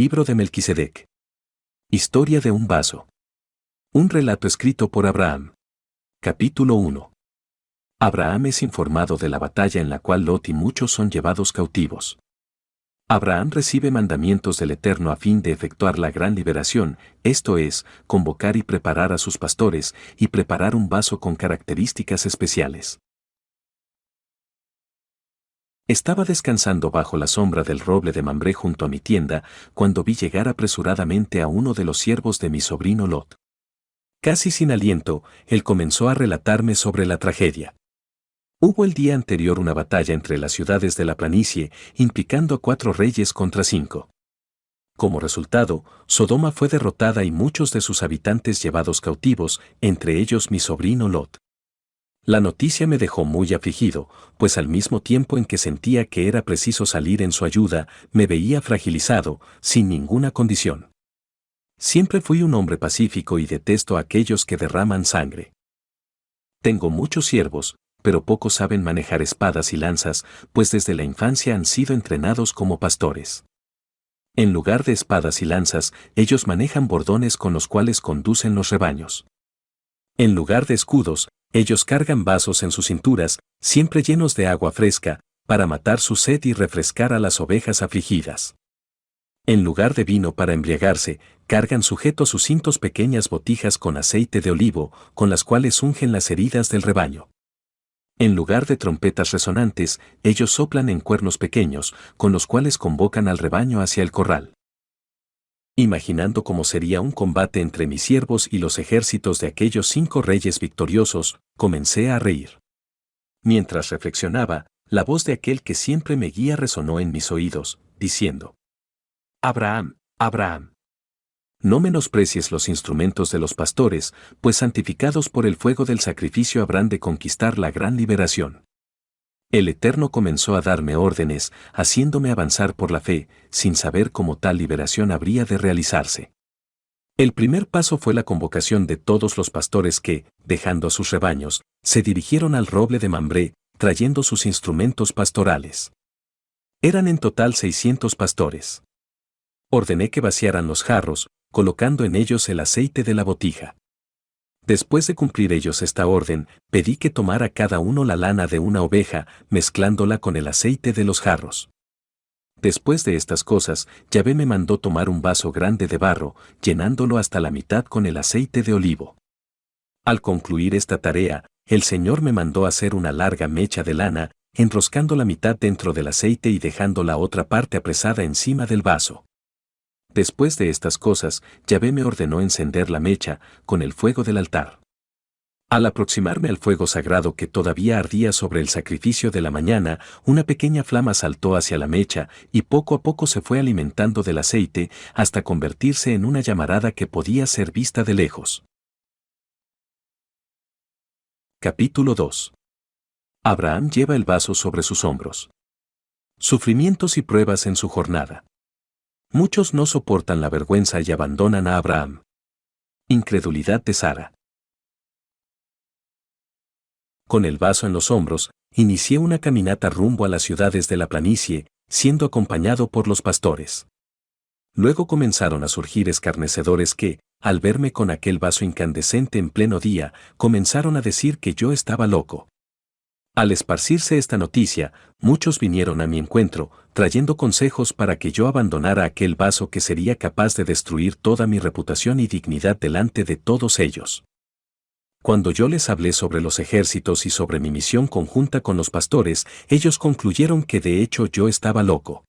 Libro de Melquisedec. Historia de un vaso. Un relato escrito por Abraham. Capítulo 1. Abraham es informado de la batalla en la cual Lot y muchos son llevados cautivos. Abraham recibe mandamientos del Eterno a fin de efectuar la gran liberación, esto es, convocar y preparar a sus pastores, y preparar un vaso con características especiales. Estaba descansando bajo la sombra del roble de Mambré junto a mi tienda, cuando vi llegar apresuradamente a uno de los siervos de mi sobrino Lot. Casi sin aliento, él comenzó a relatarme sobre la tragedia. Hubo el día anterior una batalla entre las ciudades de la planicie, implicando a 4 reyes contra 5. Como resultado, Sodoma fue derrotada y muchos de sus habitantes llevados cautivos, entre ellos mi sobrino Lot. La noticia me dejó muy afligido, pues al mismo tiempo en que sentía que era preciso salir en su ayuda, me veía fragilizado, sin ninguna condición. Siempre fui un hombre pacífico y detesto a aquellos que derraman sangre. Tengo muchos siervos, pero pocos saben manejar espadas y lanzas, pues desde la infancia han sido entrenados como pastores. En lugar de espadas y lanzas, ellos manejan bordones con los cuales conducen los rebaños. En lugar de escudos, ellos cargan vasos en sus cinturas, siempre llenos de agua fresca, para matar su sed y refrescar a las ovejas afligidas. En lugar de vino para embriagarse, cargan sujetos sus cintos pequeñas botijas con aceite de olivo, con las cuales ungen las heridas del rebaño. En lugar de trompetas resonantes, ellos soplan en cuernos pequeños, con los cuales convocan al rebaño hacia el corral. Imaginando cómo sería un combate entre mis siervos y los ejércitos de aquellos 5 reyes victoriosos, comencé a reír. Mientras reflexionaba, la voz de aquel que siempre me guía resonó en mis oídos, diciendo: Abraham, Abraham. No menosprecies los instrumentos de los pastores, pues santificados por el fuego del sacrificio habrán de conquistar la gran liberación. El Eterno comenzó a darme órdenes, haciéndome avanzar por la fe, sin saber cómo tal liberación habría de realizarse. El primer paso fue la convocación de todos los pastores que, dejando a sus rebaños, se dirigieron al roble de Mambré, trayendo sus instrumentos pastorales. Eran en total 600 pastores. Ordené que vaciaran los jarros, colocando en ellos el aceite de la botija. Después de cumplir ellos esta orden, pedí que tomara cada uno la lana de una oveja, mezclándola con el aceite de los jarros. Después de estas cosas, Yahvé me mandó tomar un vaso grande de barro, llenándolo hasta la mitad con el aceite de olivo. Al concluir esta tarea, el Señor me mandó hacer una larga mecha de lana, enroscando la mitad dentro del aceite y dejando la otra parte apresada encima del vaso. Después de estas cosas, Yahvé me ordenó encender la mecha con el fuego del altar. Al aproximarme al fuego sagrado que todavía ardía sobre el sacrificio de la mañana, una pequeña flama saltó hacia la mecha y poco a poco se fue alimentando del aceite hasta convertirse en una llamarada que podía ser vista de lejos. Capítulo 2. Abraham lleva el vaso sobre sus hombros. Sufrimientos y pruebas en su jornada. Muchos no soportan la vergüenza y abandonan a Abraham. Incredulidad de Sara. Con el vaso en los hombros, inicié una caminata rumbo a las ciudades de la planicie, siendo acompañado por los pastores. Luego comenzaron a surgir escarnecedores que, al verme con aquel vaso incandescente en pleno día, comenzaron a decir que yo estaba loco. Al esparcirse esta noticia, muchos vinieron a mi encuentro, trayendo consejos para que yo abandonara aquel vaso que sería capaz de destruir toda mi reputación y dignidad delante de todos ellos. Cuando yo les hablé sobre los ejércitos y sobre mi misión conjunta con los pastores, ellos concluyeron que de hecho yo estaba loco.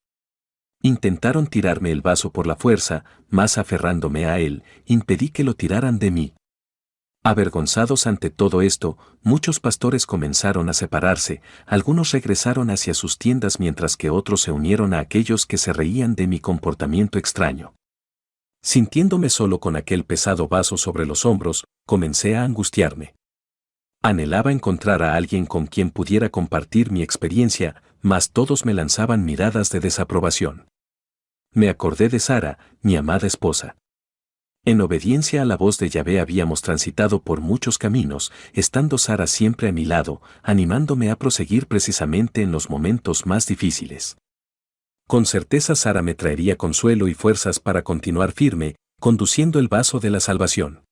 Intentaron tirarme el vaso por la fuerza, mas aferrándome a él, impedí que lo tiraran de mí. Avergonzados ante todo esto, muchos pastores comenzaron a separarse, algunos regresaron hacia sus tiendas mientras que otros se unieron a aquellos que se reían de mi comportamiento extraño. Sintiéndome solo con aquel pesado vaso sobre los hombros, comencé a angustiarme. Anhelaba encontrar a alguien con quien pudiera compartir mi experiencia, mas todos me lanzaban miradas de desaprobación. Me acordé de Sara, mi amada esposa. En obediencia a la voz de Yahvé habíamos transitado por muchos caminos, estando Sara siempre a mi lado, animándome a proseguir precisamente en los momentos más difíciles. Con certeza Sara me traería consuelo y fuerzas para continuar firme, conduciendo el vaso de la salvación.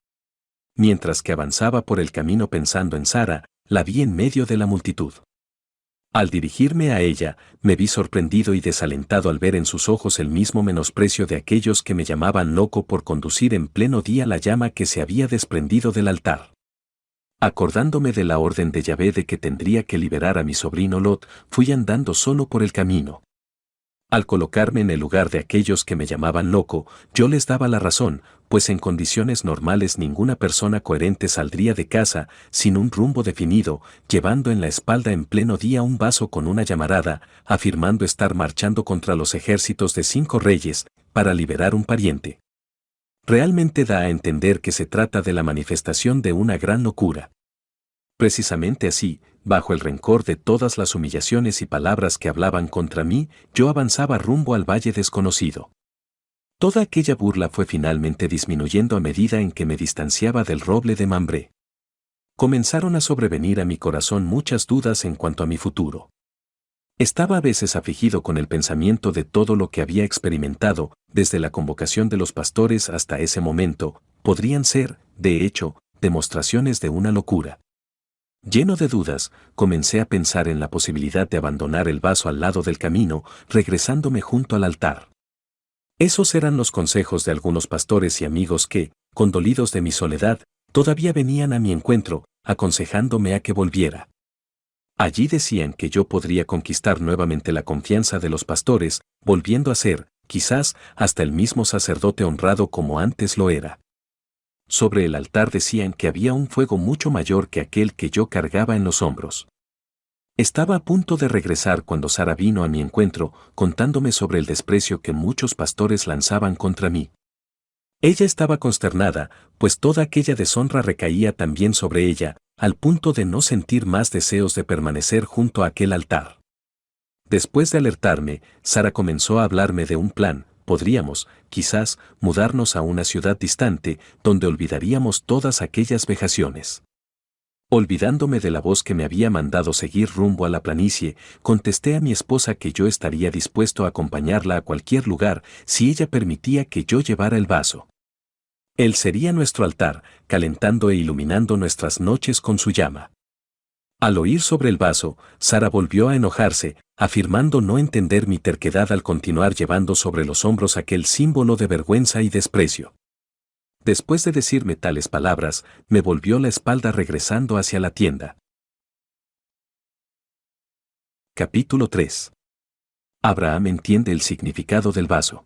Mientras que avanzaba por el camino pensando en Sara, la vi en medio de la multitud. Al dirigirme a ella, me vi sorprendido y desalentado al ver en sus ojos el mismo menosprecio de aquellos que me llamaban loco por conducir en pleno día la llama que se había desprendido del altar. Acordándome de la orden de Yahvé de que tendría que liberar a mi sobrino Lot, fui andando solo por el camino. Al colocarme en el lugar de aquellos que me llamaban loco, yo les daba la razón, pues en condiciones normales ninguna persona coherente saldría de casa sin un rumbo definido, llevando en la espalda en pleno día un vaso con una llamarada, afirmando estar marchando contra los ejércitos de 5 reyes, para liberar un pariente. Realmente da a entender que se trata de la manifestación de una gran locura. Precisamente así, bajo el rencor de todas las humillaciones y palabras que hablaban contra mí, yo avanzaba rumbo al valle desconocido. Toda aquella burla fue finalmente disminuyendo a medida en que me distanciaba del roble de Mambré. Comenzaron a sobrevenir a mi corazón muchas dudas en cuanto a mi futuro. Estaba a veces afligido con el pensamiento de todo lo que había experimentado, desde la convocación de los pastores hasta ese momento, podrían ser, de hecho, demostraciones de una locura. Lleno de dudas, comencé a pensar en la posibilidad de abandonar el vaso al lado del camino, regresándome junto al altar. Esos eran los consejos de algunos pastores y amigos que, condolidos de mi soledad, todavía venían a mi encuentro, aconsejándome a que volviera. Allí decían que yo podría conquistar nuevamente la confianza de los pastores, volviendo a ser, quizás, hasta el mismo sacerdote honrado como antes lo era. Sobre el altar decían que había un fuego mucho mayor que aquel que yo cargaba en los hombros. Estaba a punto de regresar cuando Sara vino a mi encuentro, contándome sobre el desprecio que muchos pastores lanzaban contra mí. Ella estaba consternada, pues toda aquella deshonra recaía también sobre ella, al punto de no sentir más deseos de permanecer junto a aquel altar. Después de alertarme, Sara comenzó a hablarme de un plan. Podríamos, quizás, mudarnos a una ciudad distante, donde olvidaríamos todas aquellas vejaciones. Olvidándome de la voz que me había mandado seguir rumbo a la planicie, contesté a mi esposa que yo estaría dispuesto a acompañarla a cualquier lugar si ella permitía que yo llevara el vaso. Él sería nuestro altar, calentando e iluminando nuestras noches con su llama. Al oír sobre el vaso, Sara volvió a enojarse, afirmando no entender mi terquedad al continuar llevando sobre los hombros aquel símbolo de vergüenza y desprecio. Después de decirme tales palabras, me volvió la espalda regresando hacia la tienda. Capítulo 3. Abraham entiende el significado del vaso.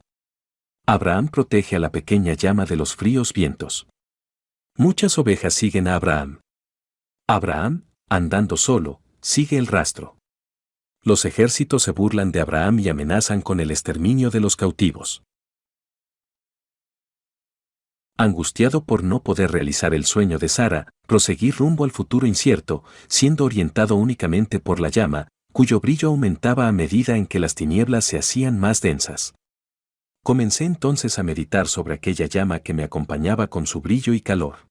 Abraham protege a la pequeña llama de los fríos vientos. Muchas ovejas siguen a Abraham. Abraham, andando solo, sigue el rastro. Los ejércitos se burlan de Abraham y amenazan con el exterminio de los cautivos. Angustiado por no poder realizar el sueño de Sara, proseguí rumbo al futuro incierto, siendo orientado únicamente por la llama, cuyo brillo aumentaba a medida en que las tinieblas se hacían más densas. Comencé entonces a meditar sobre aquella llama que me acompañaba con su brillo y calor.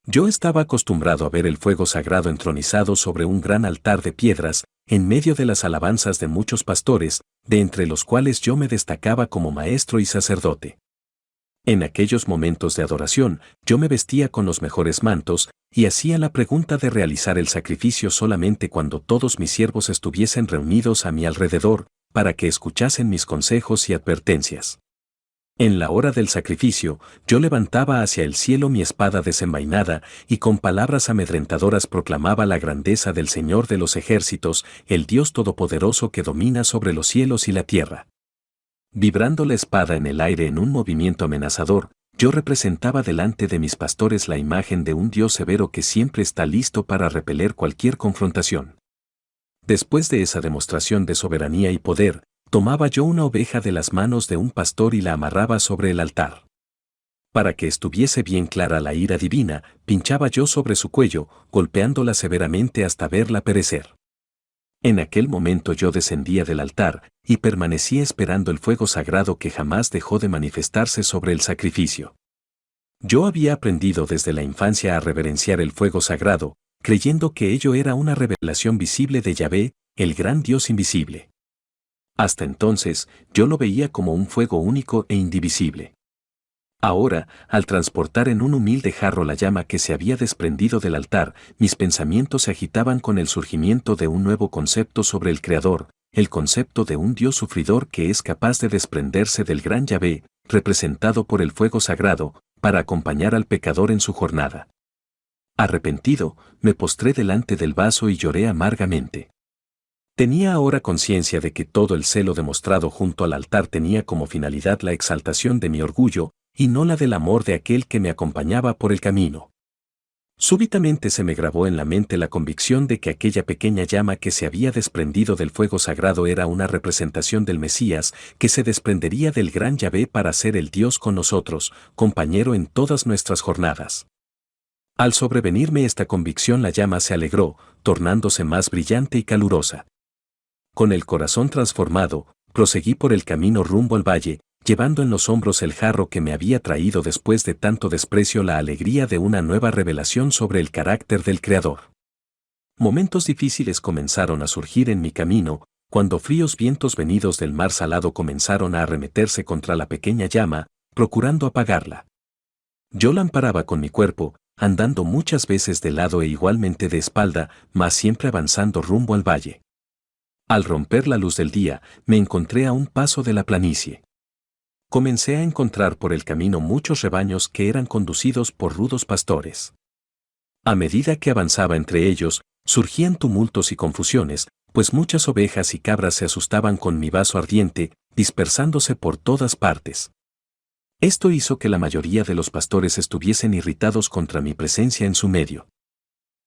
Yo estaba acostumbrado a ver el fuego sagrado entronizado sobre un gran altar de piedras, en medio de las alabanzas de muchos pastores, de entre los cuales yo me destacaba como maestro y sacerdote. En aquellos momentos de adoración, yo me vestía con los mejores mantos, y hacía la pregunta de realizar el sacrificio solamente cuando todos mis siervos estuviesen reunidos a mi alrededor, para que escuchasen mis consejos y advertencias. En la hora del sacrificio, yo levantaba hacia el cielo mi espada desenvainada y con palabras amedrentadoras proclamaba la grandeza del Señor de los ejércitos, el Dios todopoderoso que domina sobre los cielos y la tierra. Vibrando la espada en el aire en un movimiento amenazador, yo representaba delante de mis pastores la imagen de un Dios severo que siempre está listo para repeler cualquier confrontación. Después de esa demostración de soberanía y poder, tomaba yo una oveja de las manos de un pastor y la amarraba sobre el altar. Para que estuviese bien clara la ira divina, pinchaba yo sobre su cuello, golpeándola severamente hasta verla perecer. En aquel momento yo descendía del altar, y permanecía esperando el fuego sagrado que jamás dejó de manifestarse sobre el sacrificio. Yo había aprendido desde la infancia a reverenciar el fuego sagrado, creyendo que ello era una revelación visible de Yahvé, el gran Dios invisible. Hasta entonces, yo lo veía como un fuego único e indivisible. Ahora, al transportar en un humilde jarro la llama que se había desprendido del altar, mis pensamientos se agitaban con el surgimiento de un nuevo concepto sobre el Creador, el concepto de un Dios sufridor que es capaz de desprenderse del gran Yahvé, representado por el fuego sagrado, para acompañar al pecador en su jornada. Arrepentido, me postré delante del vaso y lloré amargamente. Tenía ahora conciencia de que todo el celo demostrado junto al altar tenía como finalidad la exaltación de mi orgullo, y no la del amor de aquel que me acompañaba por el camino. Súbitamente se me grabó en la mente la convicción de que aquella pequeña llama que se había desprendido del fuego sagrado era una representación del Mesías que se desprendería del gran Yahvé para ser el Dios con nosotros, compañero en todas nuestras jornadas. Al sobrevenirme esta convicción la llama se alegró, tornándose más brillante y calurosa. Con el corazón transformado, proseguí por el camino rumbo al valle, llevando en los hombros el jarro que me había traído después de tanto desprecio la alegría de una nueva revelación sobre el carácter del Creador. Momentos difíciles comenzaron a surgir en mi camino, cuando fríos vientos venidos del mar salado comenzaron a arremeterse contra la pequeña llama, procurando apagarla. Yo la amparaba con mi cuerpo, andando muchas veces de lado e igualmente de espalda, mas siempre avanzando rumbo al valle. Al romper la luz del día, me encontré a un paso de la planicie. Comencé a encontrar por el camino muchos rebaños que eran conducidos por rudos pastores. A medida que avanzaba entre ellos, surgían tumultos y confusiones, pues muchas ovejas y cabras se asustaban con mi vaso ardiente, dispersándose por todas partes. Esto hizo que la mayoría de los pastores estuviesen irritados contra mi presencia en su medio.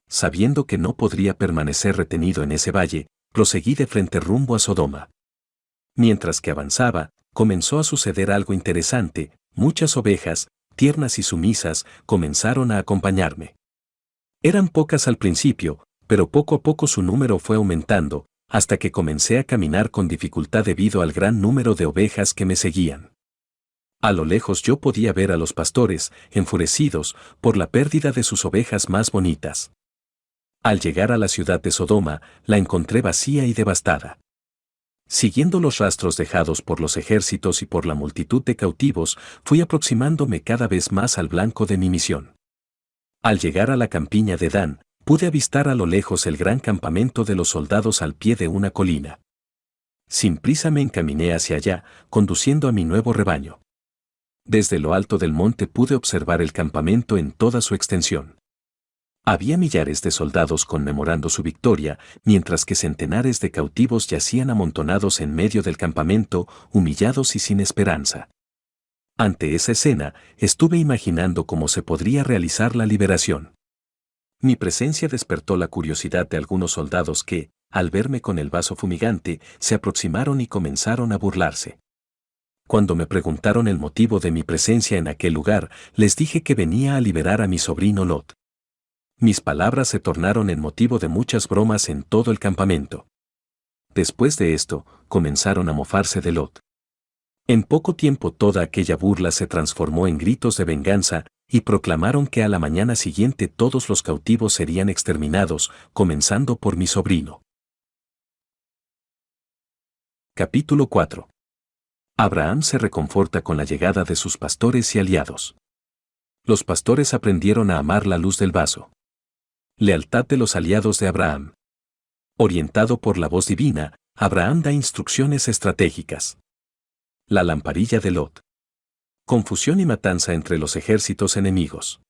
Sabiendo que no podría permanecer retenido en ese valle, proseguí de frente rumbo a Sodoma. Mientras que avanzaba, comenzó a suceder algo interesante, muchas ovejas, tiernas y sumisas, comenzaron a acompañarme. Eran pocas al principio, pero poco a poco su número fue aumentando, hasta que comencé a caminar con dificultad debido al gran número de ovejas que me seguían. A lo lejos yo podía ver a los pastores, enfurecidos, por la pérdida de sus ovejas más bonitas. Al llegar a la ciudad de Sodoma, la encontré vacía y devastada. Siguiendo los rastros dejados por los ejércitos y por la multitud de cautivos, fui aproximándome cada vez más al blanco de mi misión. Al llegar a la campiña de Dan, pude avistar a lo lejos el gran campamento de los soldados al pie de una colina. Sin prisa me encaminé hacia allá, conduciendo a mi nuevo rebaño. Desde lo alto del monte pude observar el campamento en toda su extensión. Había millares de soldados conmemorando su victoria, mientras que centenares de cautivos yacían amontonados en medio del campamento, humillados y sin esperanza. Ante esa escena, estuve imaginando cómo se podría realizar la liberación. Mi presencia despertó la curiosidad de algunos soldados que, al verme con el vaso fumigante, se aproximaron y comenzaron a burlarse. Cuando me preguntaron el motivo de mi presencia en aquel lugar, les dije que venía a liberar a mi sobrino Lot. Mis palabras se tornaron en motivo de muchas bromas en todo el campamento. Después de esto, comenzaron a mofarse de Lot. En poco tiempo toda aquella burla se transformó en gritos de venganza, y proclamaron que a la mañana siguiente todos los cautivos serían exterminados, comenzando por mi sobrino. Capítulo 4. Abraham se reconforta con la llegada de sus pastores y aliados. Los pastores aprendieron a amar la luz del vaso. Lealtad de los aliados de Abraham. Orientado por la voz divina, Abraham da instrucciones estratégicas. La lamparilla de Lot. Confusión y matanza entre los ejércitos enemigos.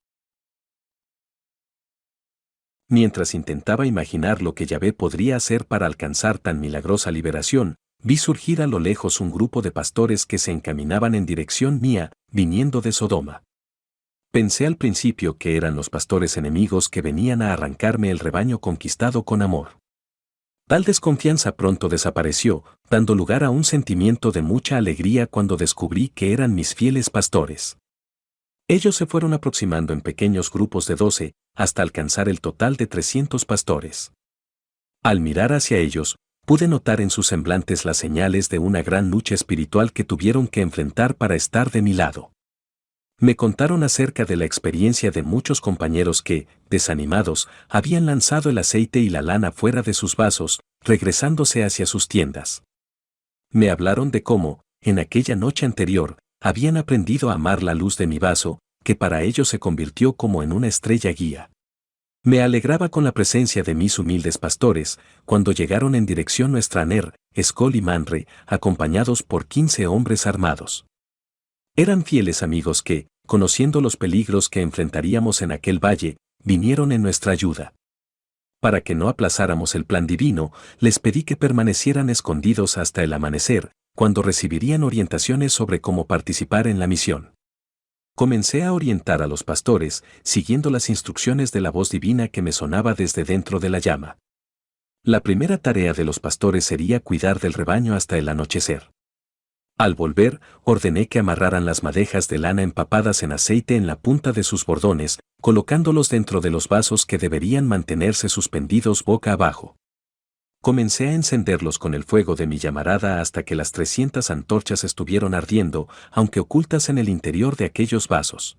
Mientras intentaba imaginar lo que Yahvé podría hacer para alcanzar tan milagrosa liberación, vi surgir a lo lejos un grupo de pastores que se encaminaban en dirección mía, viniendo de Sodoma. Pensé al principio que eran los pastores enemigos que venían a arrancarme el rebaño conquistado con amor. Tal desconfianza pronto desapareció, dando lugar a un sentimiento de mucha alegría cuando descubrí que eran mis fieles pastores. Ellos se fueron aproximando en pequeños grupos de 12, hasta alcanzar el total de 300 pastores. Al mirar hacia ellos, pude notar en sus semblantes las señales de una gran lucha espiritual que tuvieron que enfrentar para estar de mi lado. Me contaron acerca de la experiencia de muchos compañeros que, desanimados, habían lanzado el aceite y la lana fuera de sus vasos, regresándose hacia sus tiendas. Me hablaron de cómo, en aquella noche anterior, habían aprendido a amar la luz de mi vaso, que para ellos se convirtió como en una estrella guía. Me alegraba con la presencia de mis humildes pastores, cuando llegaron en dirección nuestra Ner, Escol y Manre, acompañados por 15 hombres armados. Eran fieles amigos que, conociendo los peligros que enfrentaríamos en aquel valle, vinieron en nuestra ayuda. Para que no aplazáramos el plan divino, les pedí que permanecieran escondidos hasta el amanecer, cuando recibirían orientaciones sobre cómo participar en la misión. Comencé a orientar a los pastores, siguiendo las instrucciones de la voz divina que me sonaba desde dentro de la llama. La primera tarea de los pastores sería cuidar del rebaño hasta el anochecer. Al volver, ordené que amarraran las madejas de lana empapadas en aceite en la punta de sus bordones, colocándolos dentro de los vasos que deberían mantenerse suspendidos boca abajo. Comencé a encenderlos con el fuego de mi llamarada hasta que las 300 antorchas estuvieron ardiendo, aunque ocultas en el interior de aquellos vasos.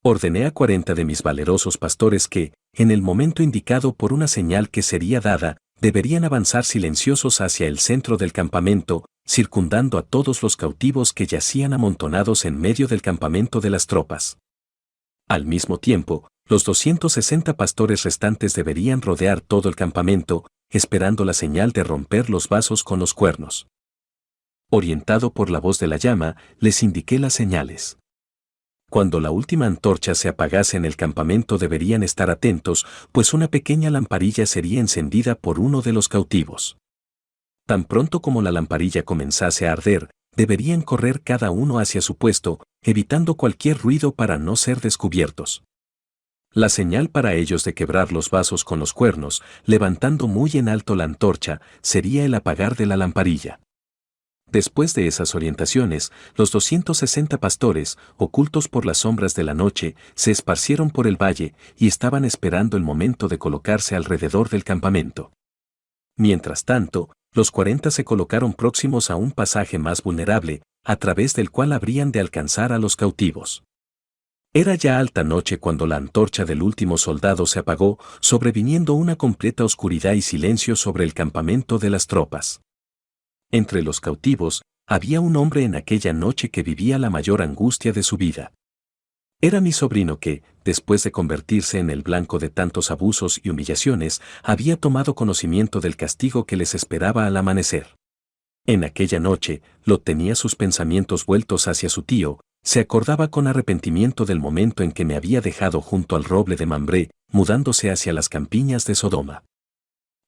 Ordené a 40 de mis valerosos pastores que, en el momento indicado por una señal que sería dada, deberían avanzar silenciosos hacia el centro del campamento, circundando a todos los cautivos que yacían amontonados en medio del campamento de las tropas. Al mismo tiempo, los 260 pastores restantes deberían rodear todo el campamento, esperando la señal de romper los vasos con los cuernos. Orientado por la voz de la llama, les indiqué las señales. Cuando la última antorcha se apagase en el campamento deberían estar atentos, pues una pequeña lamparilla sería encendida por uno de los cautivos. Tan pronto como la lamparilla comenzase a arder, deberían correr cada uno hacia su puesto, evitando cualquier ruido para no ser descubiertos. La señal para ellos de quebrar los vasos con los cuernos, levantando muy en alto la antorcha, sería el apagar de la lamparilla. Después de esas orientaciones, los 260 pastores, ocultos por las sombras de la noche, se esparcieron por el valle y estaban esperando el momento de colocarse alrededor del campamento. Mientras tanto, los 40 se colocaron próximos a un pasaje más vulnerable, a través del cual habrían de alcanzar a los cautivos. Era ya alta noche cuando la antorcha del último soldado se apagó, sobreviniendo una completa oscuridad y silencio sobre el campamento de las tropas. Entre los cautivos, había un hombre en aquella noche que vivía la mayor angustia de su vida. Era mi sobrino que, después de convertirse en el blanco de tantos abusos y humillaciones, había tomado conocimiento del castigo que les esperaba al amanecer. En aquella noche, Lot tenía sus pensamientos vueltos hacia su tío, se acordaba con arrepentimiento del momento en que me había dejado junto al roble de Mambré, mudándose hacia las campiñas de Sodoma.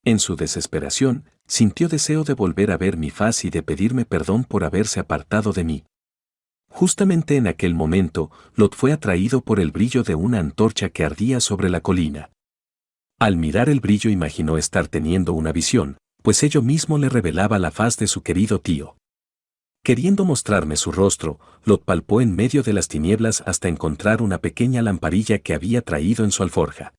En su desesperación, sintió deseo de volver a ver mi faz y de pedirme perdón por haberse apartado de mí. Justamente en aquel momento, Lot fue atraído por el brillo de una antorcha que ardía sobre la colina. Al mirar el brillo imaginó estar teniendo una visión, pues ello mismo le revelaba la faz de su querido tío. Queriendo mostrarme su rostro, Lot palpó en medio de las tinieblas hasta encontrar una pequeña lamparilla que había traído en su alforja.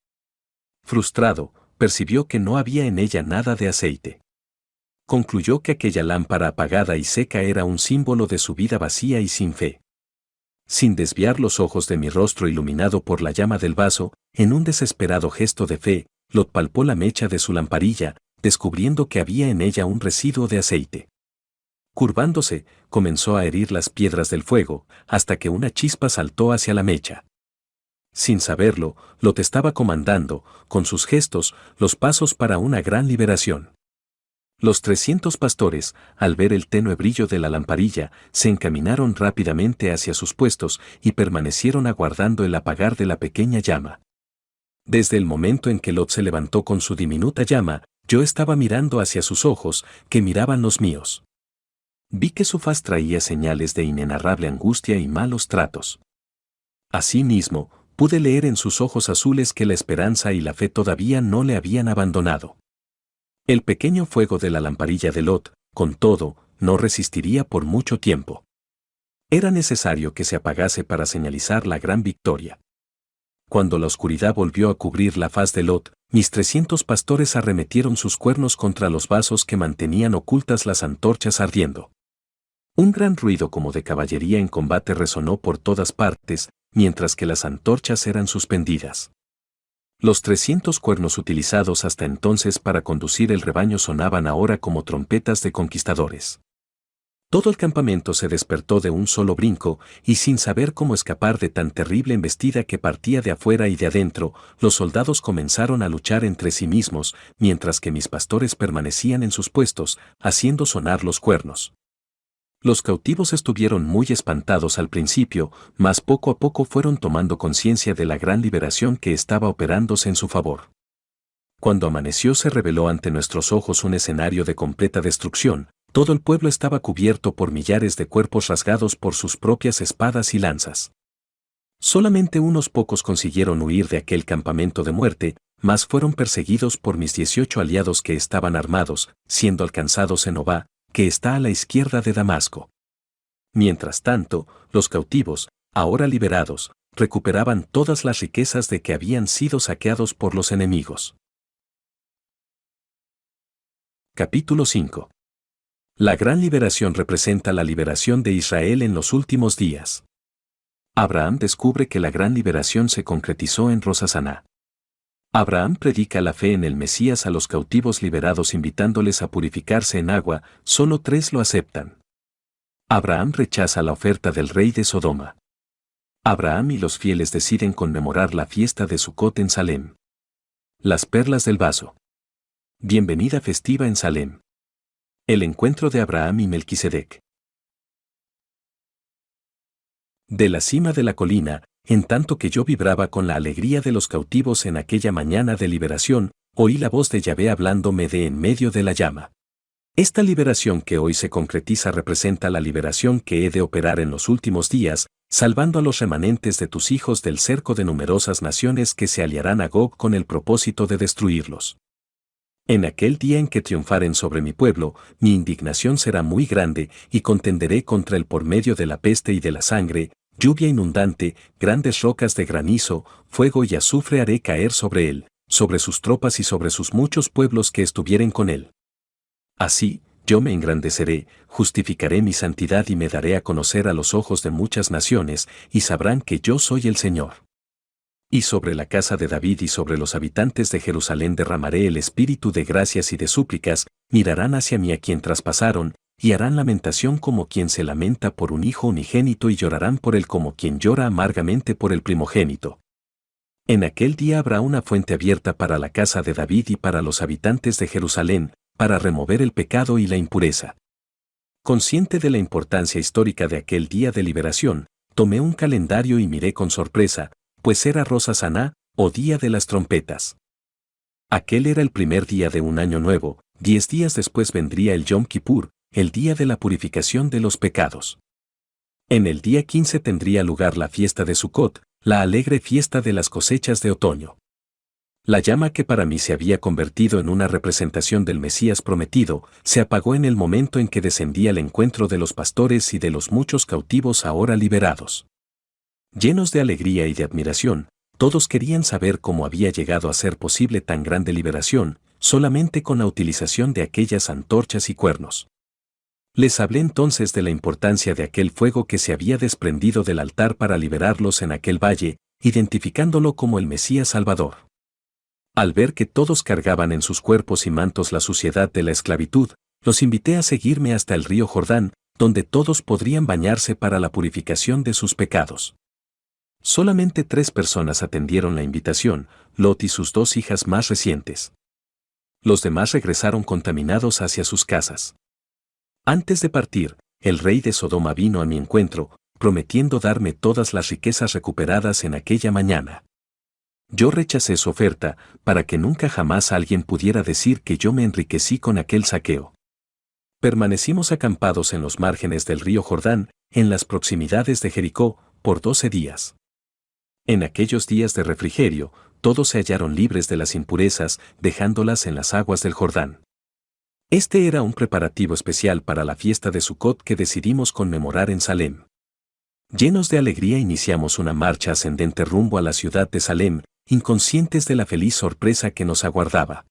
Frustrado, percibió que no había en ella nada de aceite. Concluyó que aquella lámpara apagada y seca era un símbolo de su vida vacía y sin fe. Sin desviar los ojos de mi rostro iluminado por la llama del vaso, en un desesperado gesto de fe, Lot palpó la mecha de su lamparilla, descubriendo que había en ella un residuo de aceite. Curvándose, comenzó a herir las piedras del fuego, hasta que una chispa saltó hacia la mecha. Sin saberlo, Lot estaba comandando, con sus gestos, los pasos para una gran liberación. Los 300 pastores, al ver el tenue brillo de la lamparilla, se encaminaron rápidamente hacia sus puestos y permanecieron aguardando el apagar de la pequeña llama. Desde el momento en que Lot se levantó con su diminuta llama, yo estaba mirando hacia sus ojos, que miraban los míos. Vi que su faz traía señales de inenarrable angustia y malos tratos. Asimismo, pude leer en sus ojos azules que la esperanza y la fe todavía no le habían abandonado. El pequeño fuego de la lamparilla de Lot, con todo, no resistiría por mucho tiempo. Era necesario que se apagase para señalizar la gran victoria. Cuando la oscuridad volvió a cubrir la faz de Lot, mis 300 pastores arremetieron sus cuernos contra los vasos que mantenían ocultas las antorchas ardiendo. Un gran ruido como de caballería en combate resonó por todas partes, mientras que las antorchas eran suspendidas. Los 300 cuernos utilizados hasta entonces para conducir el rebaño sonaban ahora como trompetas de conquistadores. Todo el campamento se despertó de un solo brinco, y sin saber cómo escapar de tan terrible embestida que partía de afuera y de adentro, los soldados comenzaron a luchar entre sí mismos, mientras que mis pastores permanecían en sus puestos, haciendo sonar los cuernos. Los cautivos estuvieron muy espantados al principio, mas poco a poco fueron tomando conciencia de la gran liberación que estaba operándose en su favor. Cuando amaneció se reveló ante nuestros ojos un escenario de completa destrucción. Todo el pueblo estaba cubierto por millares de cuerpos rasgados por sus propias espadas y lanzas. Solamente unos pocos consiguieron huir de aquel campamento de muerte, mas fueron perseguidos por mis 18 aliados que estaban armados, siendo alcanzados en Obá, que está a la izquierda de Damasco. Mientras tanto, los cautivos, ahora liberados, recuperaban todas las riquezas de que habían sido saqueados por los enemigos. Capítulo 5. La gran liberación representa la liberación de Israel en los últimos días. Abraham descubre que la gran liberación se concretizó en Rosh Hashaná. Abraham predica la fe en el Mesías a los cautivos liberados invitándoles a purificarse en agua, solo 3 lo aceptan. Abraham rechaza la oferta del rey de Sodoma. Abraham y los fieles deciden conmemorar la fiesta de Sucot en Salem. Las perlas del vaso. Bienvenida festiva en Salem. El encuentro de Abraham y Melquisedec. De la cima de la colina, en tanto que yo vibraba con la alegría de los cautivos en aquella mañana de liberación, oí la voz de Yahvé hablándome de en medio de la llama. Esta liberación que hoy se concretiza representa la liberación que he de operar en los últimos días, salvando a los remanentes de tus hijos del cerco de numerosas naciones que se aliarán a Gog con el propósito de destruirlos. En aquel día en que triunfaren sobre mi pueblo, mi indignación será muy grande, y contenderé contra él por medio de la peste y de la sangre, lluvia inundante, grandes rocas de granizo, fuego y azufre haré caer sobre él, sobre sus tropas y sobre sus muchos pueblos que estuvieren con él. Así, yo me engrandeceré, justificaré mi santidad y me daré a conocer a los ojos de muchas naciones, y sabrán que yo soy el Señor. Y sobre la casa de David y sobre los habitantes de Jerusalén derramaré el espíritu de gracias y de súplicas, mirarán hacia mí a quien traspasaron, y harán lamentación como quien se lamenta por un hijo unigénito y llorarán por él como quien llora amargamente por el primogénito. En aquel día habrá una fuente abierta para la casa de David y para los habitantes de Jerusalén, para remover el pecado y la impureza. Consciente de la importancia histórica de aquel día de liberación, tomé un calendario y miré con sorpresa, pues era Rosh Hashaná, o día de las trompetas. Aquel era el primer día de un año nuevo, 10 días después vendría el Yom Kippur, el día de la purificación de los pecados. En el día 15 tendría lugar la fiesta de Sucot, la alegre fiesta de las cosechas de otoño. La llama que para mí se había convertido en una representación del Mesías prometido, se apagó en el momento en que descendía al encuentro de los pastores y de los muchos cautivos ahora liberados. Llenos de alegría y de admiración, todos querían saber cómo había llegado a ser posible tan grande liberación, solamente con la utilización de aquellas antorchas y cuernos. Les hablé entonces de la importancia de aquel fuego que se había desprendido del altar para liberarlos en aquel valle, identificándolo como el Mesías Salvador. Al ver que todos cargaban en sus cuerpos y mantos la suciedad de la esclavitud, los invité a seguirme hasta el río Jordán, donde todos podrían bañarse para la purificación de sus pecados. Solamente 3 personas atendieron la invitación, Lot y sus 2 hijas más recientes. Los demás regresaron contaminados hacia sus casas. Antes de partir, el rey de Sodoma vino a mi encuentro, prometiendo darme todas las riquezas recuperadas en aquella mañana. Yo rechacé su oferta, para que nunca jamás alguien pudiera decir que yo me enriquecí con aquel saqueo. Permanecimos acampados en los márgenes del río Jordán, en las proximidades de Jericó, por 12 días. En aquellos días de refrigerio, todos se hallaron libres de las impurezas, dejándolas en las aguas del Jordán. Este era un preparativo especial para la fiesta de Sucot que decidimos conmemorar en Salem. Llenos de alegría iniciamos una marcha ascendente rumbo a la ciudad de Salem, inconscientes de la feliz sorpresa que nos aguardaba.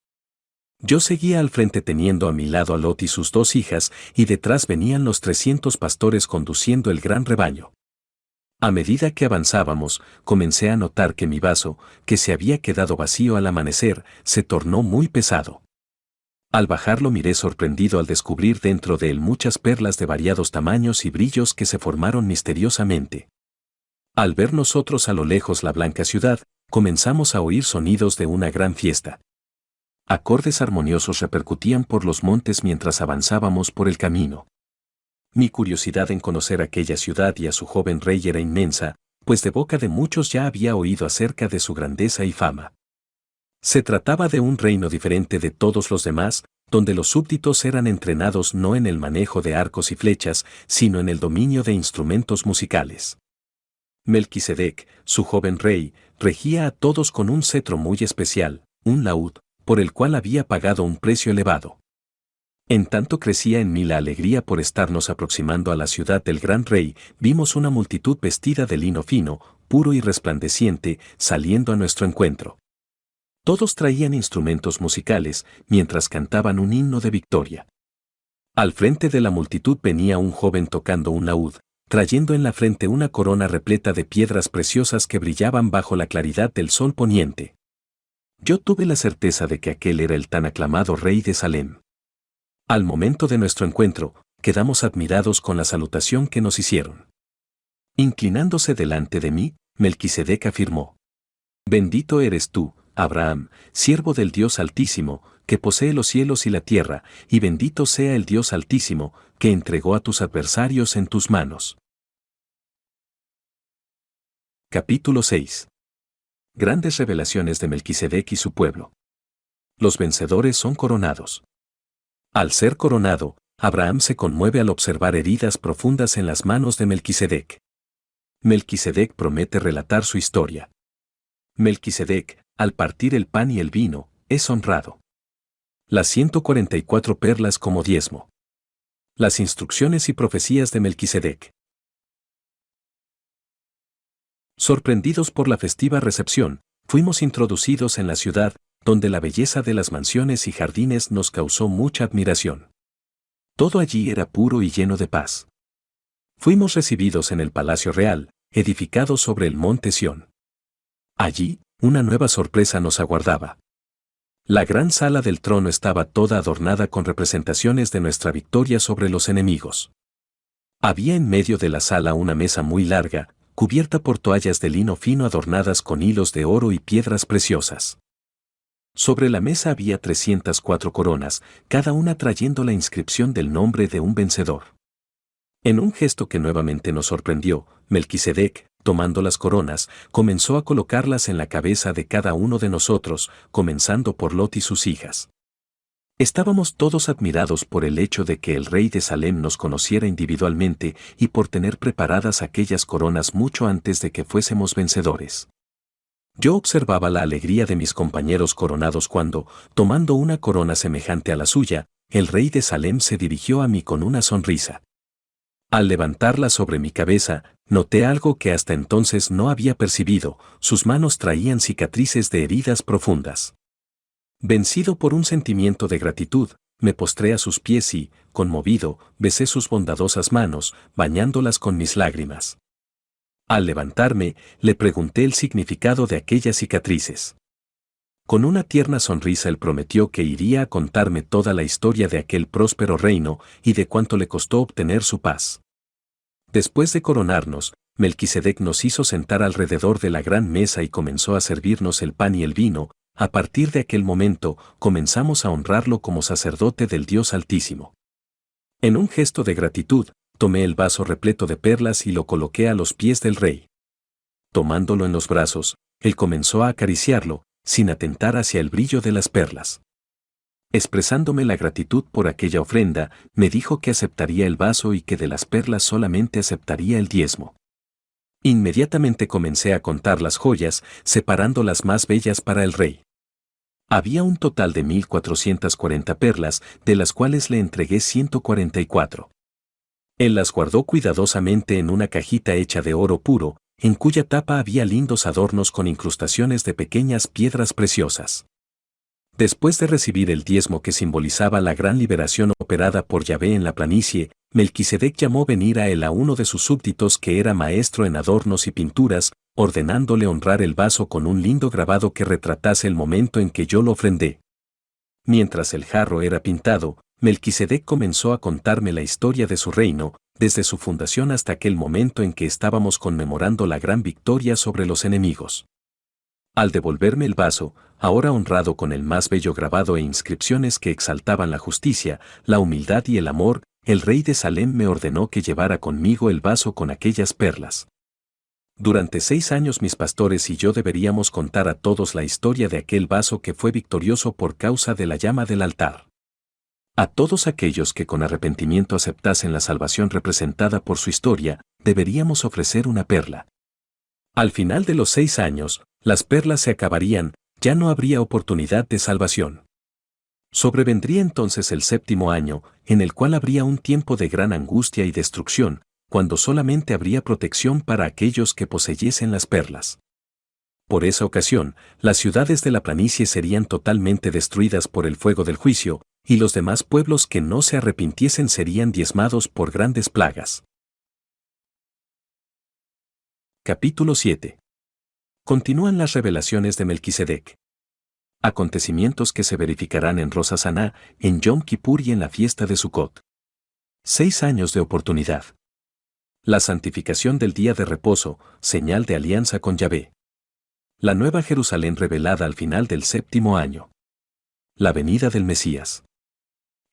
Yo seguía al frente teniendo a mi lado a Lot y sus 2 hijas, y detrás venían los 300 pastores conduciendo el gran rebaño. A medida que avanzábamos, comencé a notar que mi vaso, que se había quedado vacío al amanecer, se tornó muy pesado. Al bajarlo miré sorprendido al descubrir dentro de él muchas perlas de variados tamaños y brillos que se formaron misteriosamente. Al ver nosotros a lo lejos la blanca ciudad, comenzamos a oír sonidos de una gran fiesta. Acordes armoniosos repercutían por los montes mientras avanzábamos por el camino. Mi curiosidad en conocer aquella ciudad y a su joven rey era inmensa, pues de boca de muchos ya había oído acerca de su grandeza y fama. Se trataba de un reino diferente de todos los demás, donde los súbditos eran entrenados no en el manejo de arcos y flechas, sino en el dominio de instrumentos musicales. Melquisedec, su joven rey, regía a todos con un cetro muy especial, un laúd, por el cual había pagado un precio elevado. En tanto crecía en mí la alegría por estarnos aproximando a la ciudad del gran rey, vimos una multitud vestida de lino fino, puro y resplandeciente, saliendo a nuestro encuentro. Todos traían instrumentos musicales, mientras cantaban un himno de victoria. Al frente de la multitud venía un joven tocando un laúd, trayendo en la frente una corona repleta de piedras preciosas que brillaban bajo la claridad del sol poniente. Yo tuve la certeza de que aquel era el tan aclamado rey de Salem. Al momento de nuestro encuentro, quedamos admirados con la salutación que nos hicieron. Inclinándose delante de mí, Melquisedec afirmó: Bendito eres tú, Abraham, siervo del Dios Altísimo, que posee los cielos y la tierra, y bendito sea el Dios Altísimo, que entregó a tus adversarios en tus manos. Capítulo 6. Grandes revelaciones de Melquisedec y su pueblo. Los vencedores son coronados. Al ser coronado, Abraham se conmueve al observar heridas profundas en las manos de Melquisedec. Melquisedec promete relatar su historia. Melquisedec, al partir el pan y el vino, es honrado. Las 144 perlas como diezmo. Las instrucciones y profecías de Melquisedec. Sorprendidos por la festiva recepción, fuimos introducidos en la ciudad, donde la belleza de las mansiones y jardines nos causó mucha admiración. Todo allí era puro y lleno de paz. Fuimos recibidos en el Palacio Real, edificado sobre el monte Sión. Allí, una nueva sorpresa nos aguardaba. La gran sala del trono estaba toda adornada con representaciones de nuestra victoria sobre los enemigos. Había en medio de la sala una mesa muy larga, cubierta por toallas de lino fino adornadas con hilos de oro y piedras preciosas. Sobre la mesa había 304 coronas, cada una trayendo la inscripción del nombre de un vencedor. En un gesto que nuevamente nos sorprendió, Melquisedec, tomando las coronas, comenzó a colocarlas en la cabeza de cada uno de nosotros, comenzando por Lot y sus hijas. Estábamos todos admirados por el hecho de que el rey de Salem nos conociera individualmente y por tener preparadas aquellas coronas mucho antes de que fuésemos vencedores. Yo observaba la alegría de mis compañeros coronados cuando, tomando una corona semejante a la suya, el rey de Salem se dirigió a mí con una sonrisa. Al levantarla sobre mi cabeza, noté algo que hasta entonces no había percibido: sus manos traían cicatrices de heridas profundas. Vencido por un sentimiento de gratitud, me postré a sus pies y, conmovido, besé sus bondadosas manos, bañándolas con mis lágrimas. Al levantarme, le pregunté el significado de aquellas cicatrices. Con una tierna sonrisa él prometió que iría a contarme toda la historia de aquel próspero reino y de cuánto le costó obtener su paz. Después de coronarnos, Melquisedec nos hizo sentar alrededor de la gran mesa y comenzó a servirnos el pan y el vino. A partir de aquel momento, comenzamos a honrarlo como sacerdote del Dios Altísimo. En un gesto de gratitud, tomé el vaso repleto de perlas y lo coloqué a los pies del rey. Tomándolo en los brazos, él comenzó a acariciarlo, sin atentar hacia el brillo de las perlas. Expresándome la gratitud por aquella ofrenda, me dijo que aceptaría el vaso y que de las perlas solamente aceptaría el diezmo. Inmediatamente comencé a contar las joyas, separando las más bellas para el rey. Había un total de 1440 perlas, de las cuales le entregué 144. Él las guardó cuidadosamente en una cajita hecha de oro puro, en cuya tapa había lindos adornos con incrustaciones de pequeñas piedras preciosas. Después de recibir el diezmo que simbolizaba la gran liberación operada por Yahvé en la planicie, Melquisedec llamó venir a él a uno de sus súbditos que era maestro en adornos y pinturas, ordenándole honrar el vaso con un lindo grabado que retratase el momento en que yo lo ofrendé. Mientras el jarro era pintado, Melquisedec comenzó a contarme la historia de su reino, desde su fundación hasta aquel momento en que estábamos conmemorando la gran victoria sobre los enemigos. Al devolverme el vaso, ahora honrado con el más bello grabado e inscripciones que exaltaban la justicia, la humildad y el amor, el rey de Salem me ordenó que llevara conmigo el vaso con aquellas perlas. Durante 6 años mis pastores y yo deberíamos contar a todos la historia de aquel vaso que fue victorioso por causa de la llama del altar. A todos aquellos que con arrepentimiento aceptasen la salvación representada por su historia, deberíamos ofrecer una perla. Al final de los 6 años, las perlas se acabarían, ya no habría oportunidad de salvación. Sobrevendría entonces el 7º año, en el cual habría un tiempo de gran angustia y destrucción, cuando solamente habría protección para aquellos que poseyesen las perlas. Por esa ocasión, las ciudades de la planicie serían totalmente destruidas por el fuego del juicio, y los demás pueblos que no se arrepintiesen serían diezmados por grandes plagas. Capítulo 7. Continúan las revelaciones de Melquisedec. Acontecimientos que se verificarán en Rosh Hashaná, en Yom Kippur y en la fiesta de Sukkot. 6 años de oportunidad. La santificación del día de reposo, señal de alianza con Yahvé. La nueva Jerusalén revelada al final del 7º año. La venida del Mesías.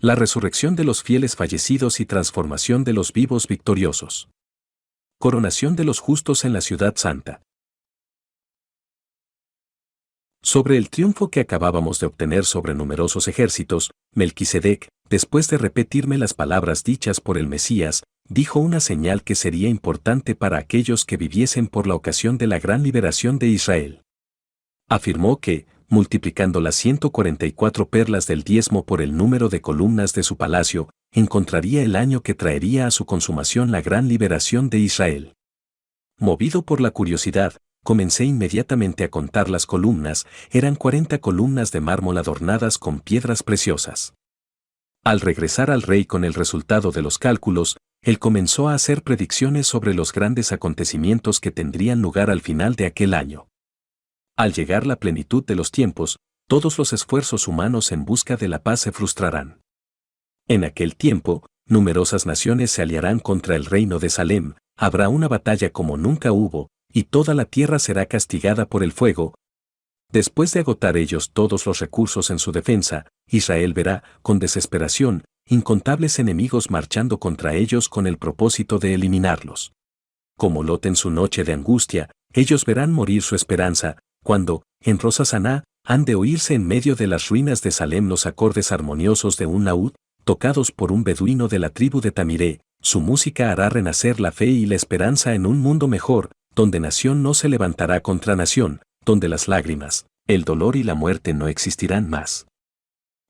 La resurrección de los fieles fallecidos y transformación de los vivos victoriosos. Coronación de los justos en la ciudad santa. Sobre el triunfo que acabábamos de obtener sobre numerosos ejércitos, Melquisedec, después de repetirme las palabras dichas por el Mesías, dijo una señal que sería importante para aquellos que viviesen por la ocasión de la gran liberación de Israel. Afirmó que, multiplicando las 144 perlas del diezmo por el número de columnas de su palacio, encontraría el año que traería a su consumación la gran liberación de Israel. Movido por la curiosidad, comencé inmediatamente a contar las columnas, eran 40 columnas de mármol adornadas con piedras preciosas. Al regresar al rey con el resultado de los cálculos, él comenzó a hacer predicciones sobre los grandes acontecimientos que tendrían lugar al final de aquel año. Al llegar la plenitud de los tiempos, todos los esfuerzos humanos en busca de la paz se frustrarán. En aquel tiempo, numerosas naciones se aliarán contra el reino de Salem, habrá una batalla como nunca hubo, y toda la tierra será castigada por el fuego. Después de agotar ellos todos los recursos en su defensa, Israel verá, con desesperación, incontables enemigos marchando contra ellos con el propósito de eliminarlos. Como Lot en su noche de angustia, ellos verán morir su esperanza, cuando, en Rosh Hashaná, han de oírse en medio de las ruinas de Salem los acordes armoniosos de un laúd, tocados por un beduino de la tribu de Tamiré. Su música hará renacer la fe y la esperanza en un mundo mejor, donde nación no se levantará contra nación, donde las lágrimas, el dolor y la muerte no existirán más.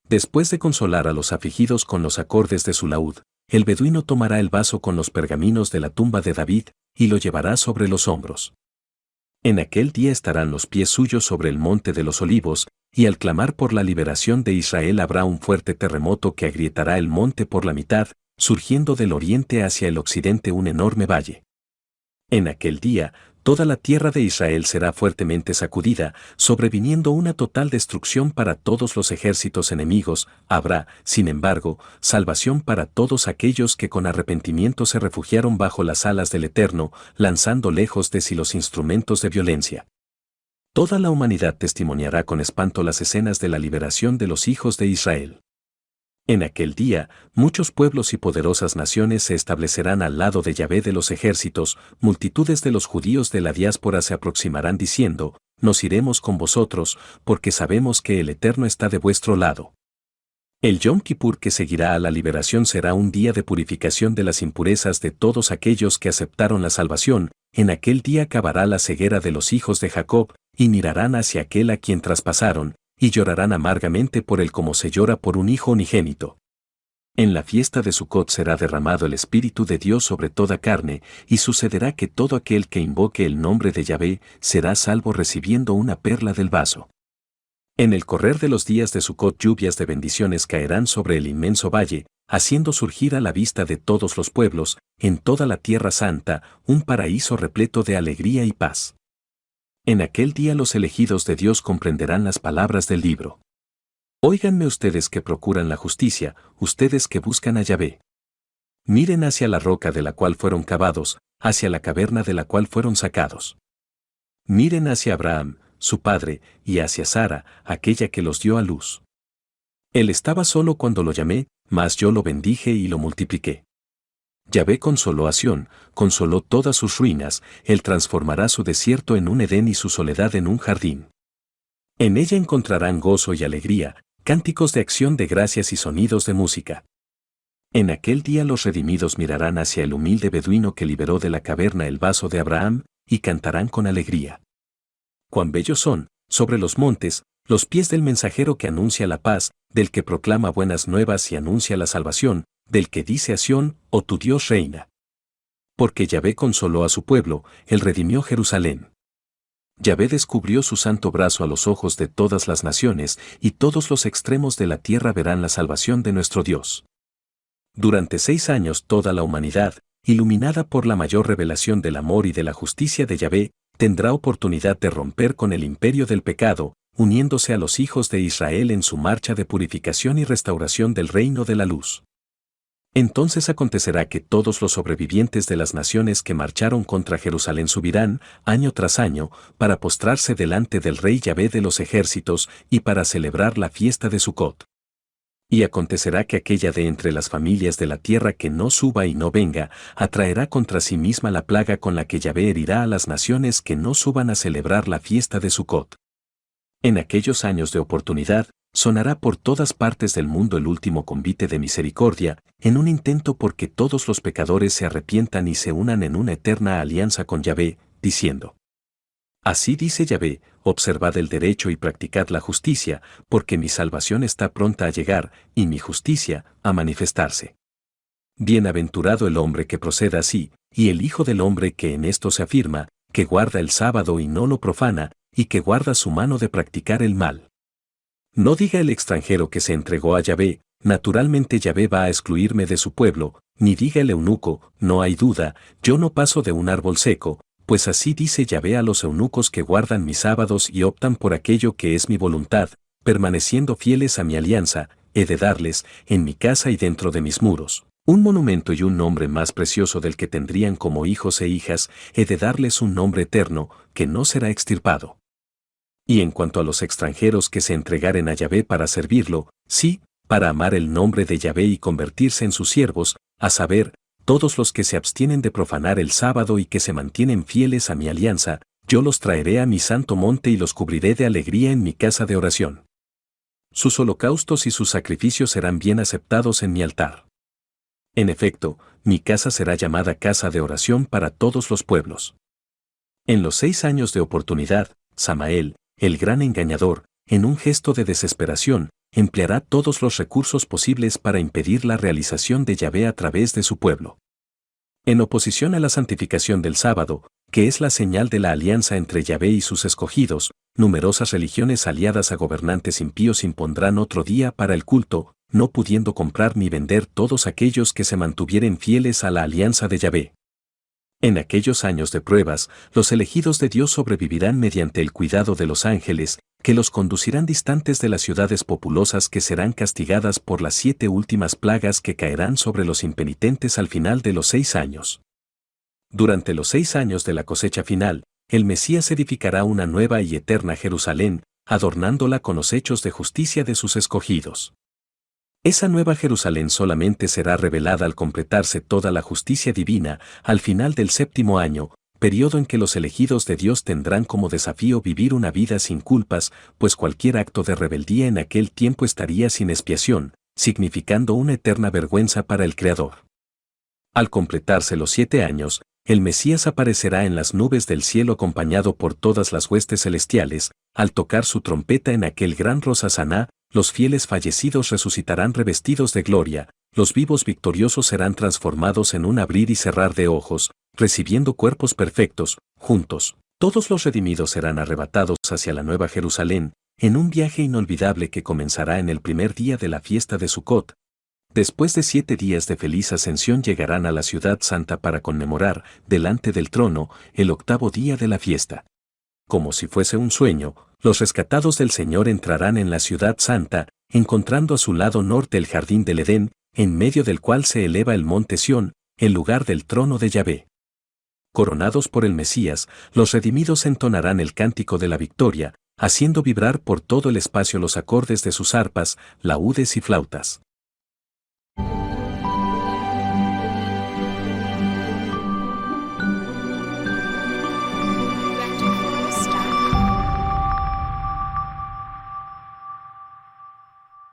Después de consolar a los afligidos con los acordes de su laúd, el beduino tomará el vaso con los pergaminos de la tumba de David, y lo llevará sobre los hombros. En aquel día estarán los pies suyos sobre el monte de los olivos, y al clamar por la liberación de Israel habrá un fuerte terremoto que agrietará el monte por la mitad, surgiendo del oriente hacia el occidente un enorme valle. En aquel día, toda la tierra de Israel será fuertemente sacudida, sobreviniendo una total destrucción para todos los ejércitos enemigos. Habrá, sin embargo, salvación para todos aquellos que con arrepentimiento se refugiaron bajo las alas del Eterno, lanzando lejos de sí los instrumentos de violencia. Toda la humanidad testimoniará con espanto las escenas de la liberación de los hijos de Israel. En aquel día, muchos pueblos y poderosas naciones se establecerán al lado de Yahvé de los ejércitos, multitudes de los judíos de la diáspora se aproximarán diciendo, nos iremos con vosotros, porque sabemos que el Eterno está de vuestro lado. El Yom Kippur que seguirá a la liberación será un día de purificación de las impurezas de todos aquellos que aceptaron la salvación. En aquel día acabará la ceguera de los hijos de Jacob, y mirarán hacia aquel a quien traspasaron, y llorarán amargamente por él como se llora por un hijo unigénito. En la fiesta de Sukkot será derramado el Espíritu de Dios sobre toda carne, y sucederá que todo aquel que invoque el nombre de Yahvé será salvo recibiendo una perla del vaso. En el correr de los días de Sukkot lluvias de bendiciones caerán sobre el inmenso valle, haciendo surgir a la vista de todos los pueblos, en toda la tierra santa, un paraíso repleto de alegría y paz. En aquel día los elegidos de Dios comprenderán las palabras del libro. Óiganme ustedes que procuran la justicia, ustedes que buscan a Yahvé. Miren hacia la roca de la cual fueron cavados, hacia la caverna de la cual fueron sacados. Miren hacia Abraham, su padre, y hacia Sara, aquella que los dio a luz. Él estaba solo cuando lo llamé, mas yo lo bendije y lo multipliqué. Yahvé consoló a Sión, consoló todas sus ruinas, él transformará su desierto en un Edén y su soledad en un jardín. En ella encontrarán gozo y alegría, cánticos de acción de gracias y sonidos de música. En aquel día los redimidos mirarán hacia el humilde beduino que liberó de la caverna el vaso de Abraham, y cantarán con alegría. Cuán bellos son, sobre los montes, los pies del mensajero que anuncia la paz, del que proclama buenas nuevas y anuncia la salvación, del que dice a Sión, oh tu Dios reina. Porque Yahvé consoló a su pueblo, él redimió Jerusalén. Yahvé descubrió su santo brazo a los ojos de todas las naciones, y todos los extremos de la tierra verán la salvación de nuestro Dios. Durante 6 años toda la humanidad, iluminada por la mayor revelación del amor y de la justicia de Yahvé, tendrá oportunidad de romper con el imperio del pecado, uniéndose a los hijos de Israel en su marcha de purificación y restauración del reino de la luz. Entonces acontecerá que todos los sobrevivientes de las naciones que marcharon contra Jerusalén subirán, año tras año, para postrarse delante del Rey Yahvé de los ejércitos y para celebrar la fiesta de Sucot. Y acontecerá que aquella de entre las familias de la tierra que no suba y no venga, atraerá contra sí misma la plaga con la que Yahvé herirá a las naciones que no suban a celebrar la fiesta de Sucot. En aquellos años de oportunidad, sonará por todas partes del mundo el último convite de misericordia, en un intento por que todos los pecadores se arrepientan y se unan en una eterna alianza con Yahvé, diciendo: Así dice Yahvé, observad el derecho y practicad la justicia, porque mi salvación está pronta a llegar, y mi justicia, a manifestarse. Bienaventurado el hombre que proceda así, y el Hijo del hombre que en esto se afirma, que guarda el sábado y no lo profana, y que guarda su mano de practicar el mal. No diga el extranjero que se entregó a Yahvé, naturalmente Yahvé va a excluirme de su pueblo, ni diga el eunuco, no hay duda, yo no paso de un árbol seco, pues así dice Yahvé a los eunucos que guardan mis sábados y optan por aquello que es mi voluntad, permaneciendo fieles a mi alianza, he de darles, en mi casa y dentro de mis muros, un monumento y un nombre más precioso del que tendrían como hijos e hijas, he de darles un nombre eterno, que no será extirpado. Y en cuanto a los extranjeros que se entregaren a Yahvé para servirlo, sí, para amar el nombre de Yahvé y convertirse en sus siervos, a saber, todos los que se abstienen de profanar el sábado y que se mantienen fieles a mi alianza, yo los traeré a mi santo monte y los cubriré de alegría en mi casa de oración. Sus holocaustos y sus sacrificios serán bien aceptados en mi altar. En efecto, mi casa será llamada casa de oración para todos los pueblos. En los 6 años de oportunidad, Samael, el gran engañador, en un gesto de desesperación, empleará todos los recursos posibles para impedir la realización de Yahvé a través de su pueblo. En oposición a la santificación del sábado, que es la señal de la alianza entre Yahvé y sus escogidos, numerosas religiones aliadas a gobernantes impíos impondrán otro día para el culto, no pudiendo comprar ni vender todos aquellos que se mantuvieren fieles a la alianza de Yahvé. En aquellos años de pruebas, los elegidos de Dios sobrevivirán mediante el cuidado de los ángeles, que los conducirán distantes de las ciudades populosas que serán castigadas por las 7 últimas plagas que caerán sobre los impenitentes al final de los 6 años. Durante los 6 años de la cosecha final, el Mesías edificará una nueva y eterna Jerusalén, adornándola con los hechos de justicia de sus escogidos. Esa nueva Jerusalén solamente será revelada al completarse toda la justicia divina, al final del 7º año, periodo en que los elegidos de Dios tendrán como desafío vivir una vida sin culpas, pues cualquier acto de rebeldía en aquel tiempo estaría sin expiación, significando una eterna vergüenza para el Creador. Al completarse los 7 años, el Mesías aparecerá en las nubes del cielo acompañado por todas las huestes celestiales, al tocar su trompeta en aquel gran Rosh Hasaná, los fieles fallecidos resucitarán revestidos de gloria, los vivos victoriosos serán transformados en un abrir y cerrar de ojos, recibiendo cuerpos perfectos, juntos. Todos los redimidos serán arrebatados hacia la nueva Jerusalén, en un viaje inolvidable que comenzará en el primer día de la fiesta de Sucot. Después de 7 días de feliz ascensión llegarán a la ciudad santa para conmemorar, delante del trono, el 8º día de la fiesta. Como si fuese un sueño, los rescatados del Señor entrarán en la ciudad santa, encontrando a su lado norte el jardín del Edén, en medio del cual se eleva el monte Sión, el lugar del trono de Yahvé. Coronados por el Mesías, los redimidos entonarán el cántico de la victoria, haciendo vibrar por todo el espacio los acordes de sus arpas, laúdes y flautas.